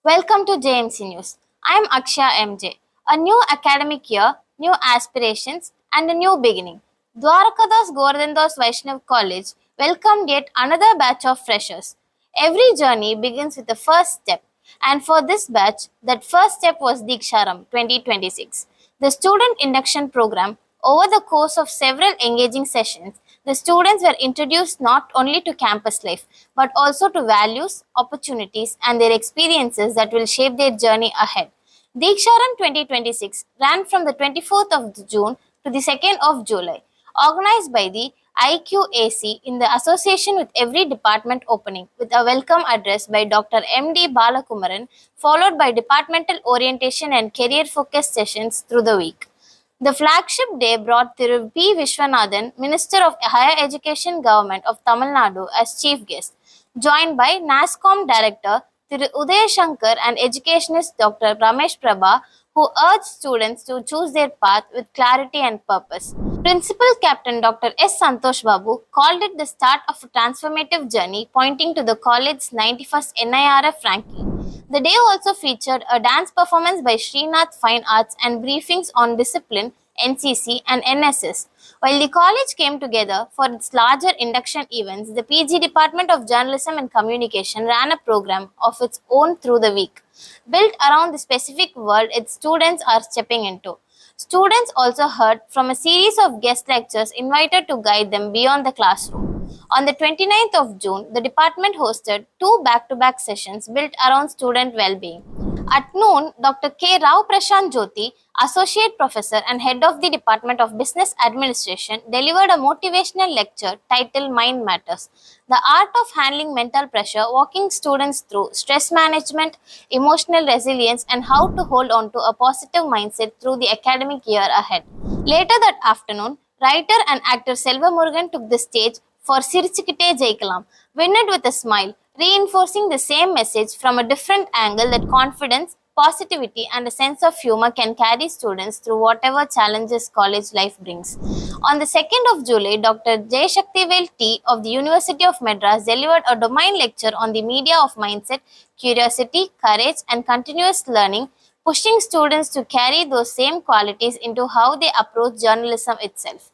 Welcome to JMC News. I am Aksha MJ. A new academic year, new aspirations, and a new beginning. Dwarakadas Govindas Vaishnav College welcomed yet another batch of freshers. Every journey begins with a first step, and for this batch, that first step was Deeksharambh 2026, the student induction program. Over the course of several engaging sessions, the students were introduced not only to campus life but also to values, opportunities, and their experiences that will shape their journey ahead. Deeksharambh 2026 ran from the 24th of June to the 2nd of July, organized by the IQAC in the association with every department opening, with a welcome address by Dr. M.D. Balakumaran, followed by departmental orientation and career-focused sessions through the week. The flagship day brought Thiru P. Vishwanathan, Minister of Higher Education Government of Tamil Nadu, as chief guest, joined by NASSCOM Director Thiru Udaya Shankar and educationist Dr. Ramesh Prabha, who urged students to choose their path with clarity and purpose. Principal Captain Dr. S. Santosh Babu called it the start of a transformative journey, pointing to the college's 91st NIRF ranking. The day also featured a dance performance by Srinath Fine Arts and briefings on discipline, NCC, and NSS. While the college came together for its larger induction events, the PG Department of Journalism and Communication ran a program of its own through the week, built around the specific world its students are stepping into. Students also heard from a series of guest lectures invited to guide them beyond the classroom. On the 29th of June, the department hosted two back-to-back sessions built around student well-being. At noon, Dr. K. Rao Prashant Jyoti, Associate Professor and Head of the Department of Business Administration, delivered a motivational lecture titled Mind Matters, the art of handling mental pressure, walking students through stress management, emotional resilience, and how to hold on to a positive mindset through the academic year ahead. Later that afternoon, writer and actor Selva Murugan took the stage for Sirichikite Jaikalam, winned with a smile, reinforcing the same message from a different angle that confidence, positivity, and a sense of humor can carry students through whatever challenges college life brings. On the 2nd of July, Dr. J. Shaktivel T. of the University of Madras delivered a domain lecture on the media of mindset, curiosity, courage, and continuous learning, pushing students to carry those same qualities into how they approach journalism itself.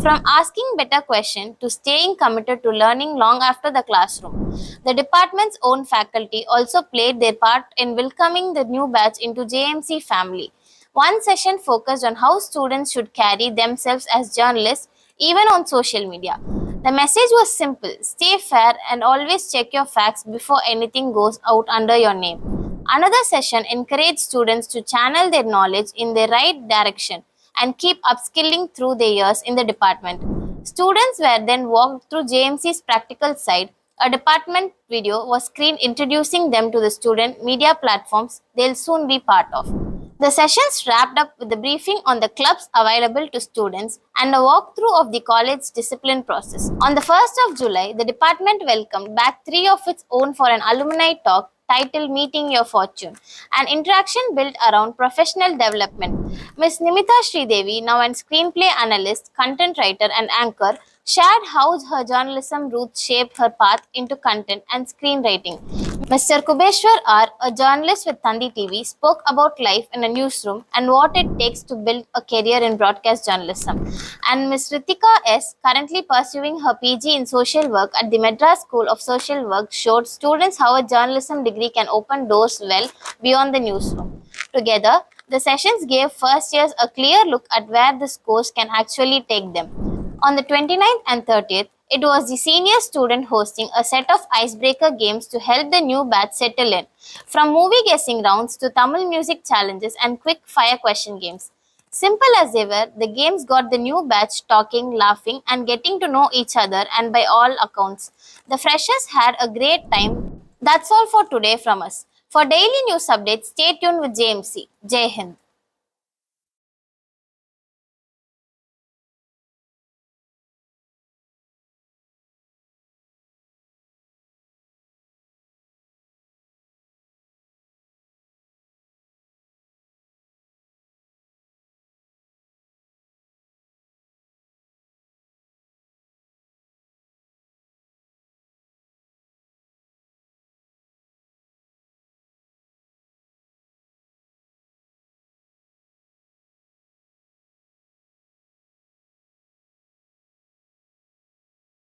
From asking better questions to staying committed to learning long after the classroom. The department's own faculty also played their part in welcoming the new batch into JMC family. One session focused on how students should carry themselves as journalists, even on social media. The message was simple: stay fair and always check your facts before anything goes out under your name. Another session encouraged students to channel their knowledge in the right direction and keep upskilling through their years in the department. Students were then walked through JMC's practical side. A department video was screened introducing them to the student media platforms they'll soon be part of. The sessions wrapped up with a briefing on the clubs available to students and a walkthrough of the college's discipline process. On the 1st of July, the department welcomed back three of its own for an alumni talk titled Meeting Your Fortune, an interaction built around professional development. Ms. Nimitha Sridevi, now an screenplay analyst, content writer, and anchor, shared how her journalism roots shaped her path into content and screenwriting. Mr. Kubeshwar R., a journalist with Tandi TV, spoke about life in a newsroom and what it takes to build a career in broadcast journalism. And Ms. Ritika S., currently pursuing her PG in social work at the Madras School of Social Work, showed students how a journalism degree can open doors well beyond the newsroom. Together, the sessions gave first years a clear look at where this course can actually take them. On the 29th and 30th, it was the senior student hosting a set of icebreaker games to help the new batch settle in, from movie guessing rounds to Tamil music challenges and quick fire question games. Simple as they were, the games got the new batch talking, laughing, and getting to know each other, and by all accounts, the freshers had a great time. That's all for today from us. For daily news updates, stay tuned with JMC. Jai Hind.